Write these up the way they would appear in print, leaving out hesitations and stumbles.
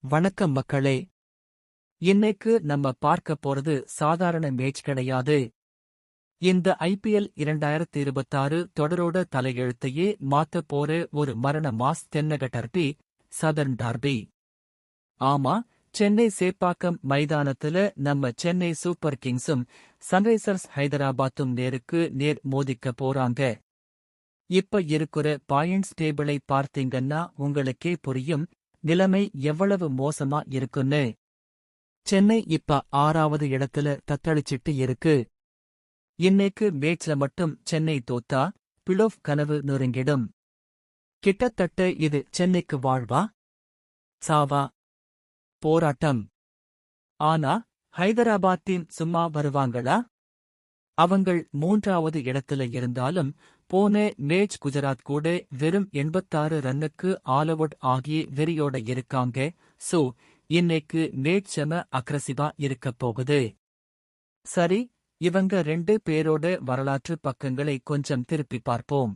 வணக்கம் மக்களே. இன்னைக்கு நம்ம பார்க்க போறது சாதாரண மேட்ச் கிடையாது. இந்த ஐபிஎல் 2026 தொடரோட தலையெழுத்தையே மாத்தப் போற ஒரு மரண மாஸ் தென்னக டர்பி, சதர்ன் டார்பி. ஆமா, சென்னை சேப்பாக்கம் மைதானத்துல நம்ம சென்னை சூப்பர் கிங்ஸும் சன்ரைசர்ஸ் ஹைதராபாத்தும் நேருக்கு நேர் மோதிக்க போறாங்க. இப்ப இருக்கிற பாயிண்ட்ஸ் டேபிளை பார்த்தீங்கன்னா உங்களுக்கே புரியும் நிலைமை எவ்வளவு மோசமா இருக்குன்னு. சென்னை இப்ப 6வது இடத்துல தத்தளிச்சிட்டு இருக்கு. இன்னைக்கு மேட்ச்ல மட்டும் சென்னை தோத்தா பிளோஃப் கனவு நெருங்கிடும். கிட்டத்தட்ட இது சென்னைக்கு வாழ்வா சாவா போராட்டம். ஆனா ஹைதராபாத் டீம் சும்மா வருவாங்களா? அவங்கள் 3வது இடத்துல இருந்தாலும் போன மேட்ச் குஜராத் கூட வெறும் 86 ரன்னுக்கு ஆல் அவுட் ஆகி வெறியோட இருக்காங்க. சோ இன்னைக்கு மேட்ச் செம அக்ரசிவா இருக்கப் போகுது. சரி, இவங்க 2 பேரோட வரலாற்று பக்கங்களை கொஞ்சம் திருப்பி பார்ப்போம்.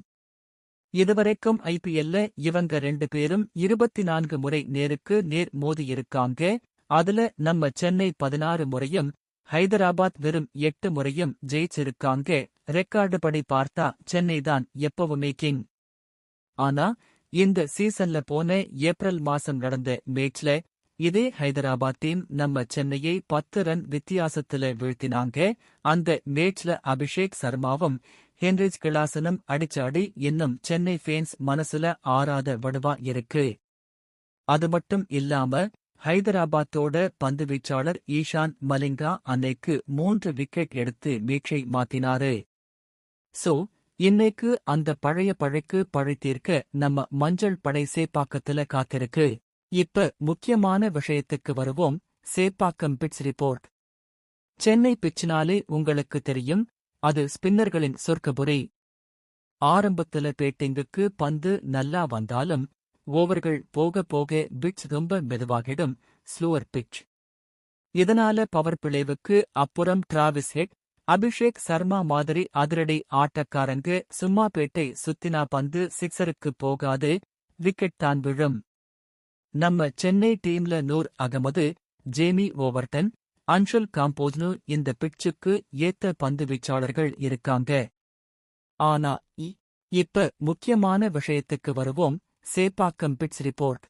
இதுவரைக்கும் ஐபிஎல்ல இவங்க 2 பேரும் 24 முறை நேருக்கு நேர் மோதியிருக்காங்க. அதுல நம்ம சென்னை 16 முறையும் ஹைதராபாத் வெறும் 8 முறையும் ஜெயிச்சிருக்காங்க. ரெக்கார்டு படி பார்த்தா சென்னை தான் எப்பவுமே கிங். ஆனா இந்த சீசன்ல போன ஏப்ரல் மாசம் நடந்த மேட்ச்ல இதே ஹைதராபாத் டீம் நம்ம சென்னையை 10 ரன் வித்தியாசத்துல வீழ்த்தினாங்க. அந்த மேட்ச்ல அபிஷேக் சர்மாவும் ஹென்ரிச் கிளாசனும் அடிச்ச அடி இன்னும் சென்னை ஃபேன்ஸ் மனசுல ஆறாத வடுவா இருக்கு. அது மட்டும் இல்லாம ஹைதராபாத்தோட பந்துவீச்சாளர் ஈஷான் மலிங்கா அன்னைக்கு 3 விக்கெட் எடுத்து மேட்சை மாத்தினாரு. சோ இன்னைக்கு அந்த பழைய பழைக்கு பழி தீர்க்க நம்ம மஞ்சள் படை சேப்பாக்கத்துல காத்திருக்கு. இப்ப முக்கியமான விஷயத்துக்கு வருவோம். Chepauk pitch report. சென்னை பிச்சினாலே உங்களுக்கு தெரியும், அது ஸ்பின்னர்களின் சொர்க்கபுரி. ஆரம்பத்துல பேட்டிங்குக்கு பந்து நல்லா வந்தாலும் ஓவர்கள் போக போக பிட்ச் ரொம்ப மெதுவாகிடும், ஸ்லோவர் பிட்ச். இதனால பவர் பிளேவுக்கு அப்புறம் டிராவிஸ் ஹெட், அபிஷேக் சர்மா மாதிரி அதிரடி ஆட்டக்காரங்க சும்மா பேட்டை சுத்தினா பந்து சிக்ஸருக்கு போகாது, விக்கெட் தான் விழும். நம்ம சென்னை டீம்ல நூர் அகமது, ஜேமி ஓவர்டன், அன்ஷுல் காம்போஸ்னு இந்த பிட்சுக்கு ஏத்த பந்துவீச்சாளர்கள் இருக்காங்க. ஆனா இப்ப முக்கியமான விஷயத்துக்கு வருவோம். Chepauk pitch report.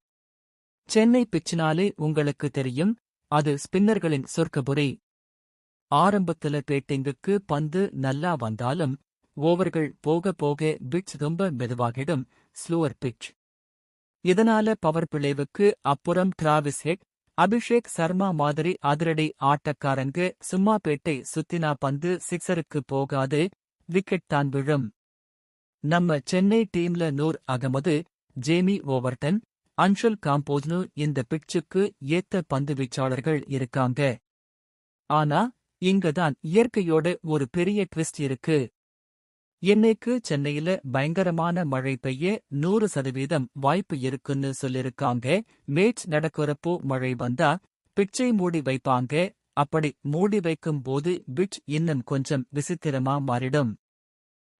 சென்னை பிச்சினாலே உங்களுக்கு தெரியும், அது ஸ்பின்னர்களின் சொர்க்கபுரி. ஆரம்பத்துல பேட்டிங்குக்கு பந்து நல்லா வந்தாலும் ஓவர்கள் போக போக பிட்ச் ரொம்ப மெதுவாகிடும், ஸ்லோவர் பிட்ச். இதனால பவர் பிளேவுக்கு அப்புறம் டிராவிஸ் ஹெட், அபிஷேக் சர்மா மாதிரி அதிரடி ஆட்டக்காரங்க சும்மா பேட்டை சுத்தினா பந்து சிக்ஸருக்கு போகாது, விக்கெட் தான் விழும். நம்ம சென்னை டீம்ல நூர் அகமது, ஜேமி ஓவர்டன், அன்ஷுல் காம்போஸ்னு இந்த பிட்சுக்கு ஏத்த பந்துவீச்சாளர்கள் இருக்காங்க. ஆனா இங்கதான் இயற்கையோட ஒரு பெரிய ட்விஸ்ட் இருக்கு. இன்னைக்கு சென்னையில பயங்கரமான மழை பெய்ய 100% வாய்ப்பு இருக்குன்னு சொல்லிருக்காங்க. மேட்ச் நடக்கிறப்போ மழை வந்தா பிட்சை மூடி வைப்பாங்க. அப்படி மூடி வைக்கும் போது பிட்ச் இன்னும் கொஞ்சம் விசித்திரமா மாறிடும்.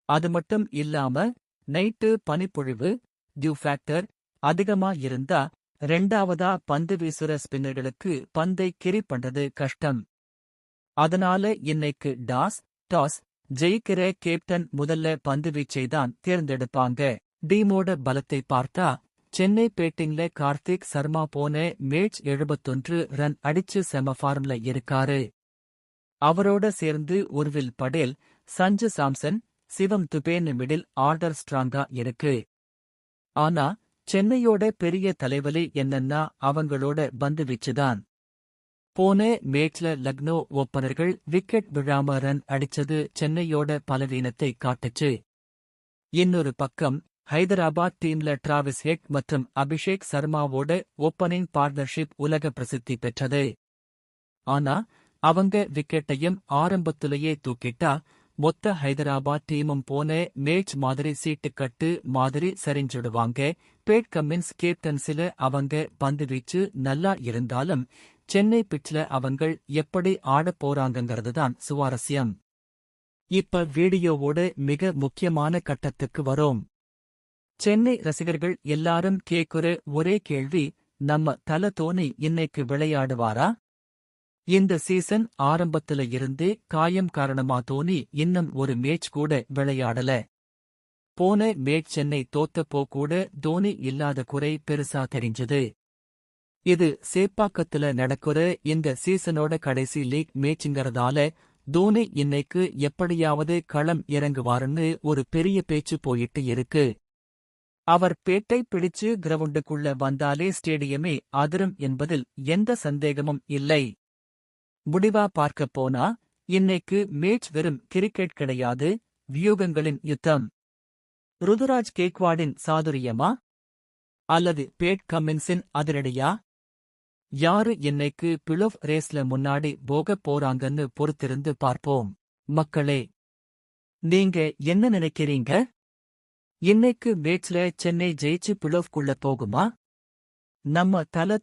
அது மட்டும் இல்லாம நைட்டு பனிப்பொழிவு, டியூ ஃபேக்டர் அதிகமா இருந்தா 2வதா பந்து வீசுற ஸ்பின்னர்களுக்கு பந்தை கிரி பண்றது கஷ்டம். அதனால இன்னைக்கு டாஸ் ஜெயிக்கிற கேப்டன் முதல்ல பந்துவீச்சை தான் தேர்ந்தெடுப்பாங்க. டீமோட பலத்தை பார்த்தா சென்னை பேட்டிங்ல கார்த்திக் சர்மா போன மேட்ச் 71 ரன் அடிச்சு செம ஃபார்ம்ல இருக்காரு. அவரோட சேர்ந்து உர்வில் படேல், சஞ்சு சாம்சன், சிவம் துபேன்னு மிடில் ஆர்டர் ஸ்ட்ராங்கா இருக்கு. ஆனா சென்னையோட பெரிய தலைவலி என்னன்னா அவங்களோட பந்துவீச்சுதான். போன மேட்ச்ல லக்னோ ஓப்பனர்கள் விக்கெட் விழாம ரன் அடிச்சது சென்னையோட பலவீனத்தை காட்டுச்சு. இன்னொரு பக்கம் ஹைதராபாத் டீம்ல டிராவிஸ் ஹெட் மற்றும் அபிஷேக் சர்மாவோட ஓப்பனிங் பார்ட்னர்ஷிப் உலக பிரசித்தி பெற்றது. ஆனா அவங்க விக்கெட்டையும் ஆரம்பத்திலேயே தூக்கிட்டா மொத்த ஹைதராபாத் டீமும் போன மேட்ச் மாதிரி சீட்டுக்கட்டு மாதிரி சரிஞ்சிடுவாங்க. பேட் கமின்ஸ் கேப்டன்சில அவங்க பந்துவீச்சு நல்லா இருந்தாலும் சென்னை பிட்ச்ல அவங்கள் எப்படி ஆடப் போறாங்கங்கிறதுதான் சுவாரஸ்யம். இப்ப வீடியோவோட மிக முக்கியமான கட்டத்துக்கு வரோம். சென்னை ரசிகர்கள் எல்லாரும் கேக்குற ஒரே கேள்வி, நம்ம தல தோனி இன்னைக்கு விளையாடுவாரா? இந்த சீசன் ஆரம்பத்துல இருந்தே காயம் காரணமா தோனி இன்னும் ஒரு மேட்ச் கூட விளையாடல. போன மேட்ச் சென்னை தோத்தப்போ கூட தோனி இல்லாத குறை பெருசா தெரிஞ்சது. இது சேப்பாக்கத்துல நடக்குற இந்த சீசனோட கடைசி லீக் மேட்சுங்கறதால தோனி இன்னைக்கு எப்படியாவது களம் இறங்குவாருன்னு ஒரு பெரிய பேச்சு போயிட்டு இருக்கு. அவர் பேட்டை பிடிச்சு கிரவுண்டுக்குள்ள வந்தாலே ஸ்டேடியமே அதிரும் என்பதில் எந்த சந்தேகமும் இல்லை. முடிவா பார்க்கப் போனா இன்னைக்கு மேட்ச் வெறும் கிரிக்கெட் கிடையாது, வியூகங்களின் யுத்தம். ருதுராஜ் கேக்வாடின் சாதுரியமா அல்லது பேட் கம்மின்ஸின் அதிரடியா? யாரு இன்னைக்கு பிளோஃப் ரேஸ்ல முன்னாடி போகப் போறாங்கன்னு பொறுத்திருந்து பார்ப்போம். மக்களே, நீங்க என்ன நினைக்கிறீங்க? இன்னைக்கு மேட்ச்ல சென்னை ஜெயிச்சு பிளோஃப்குள்ள போகுமா? நம்ம தல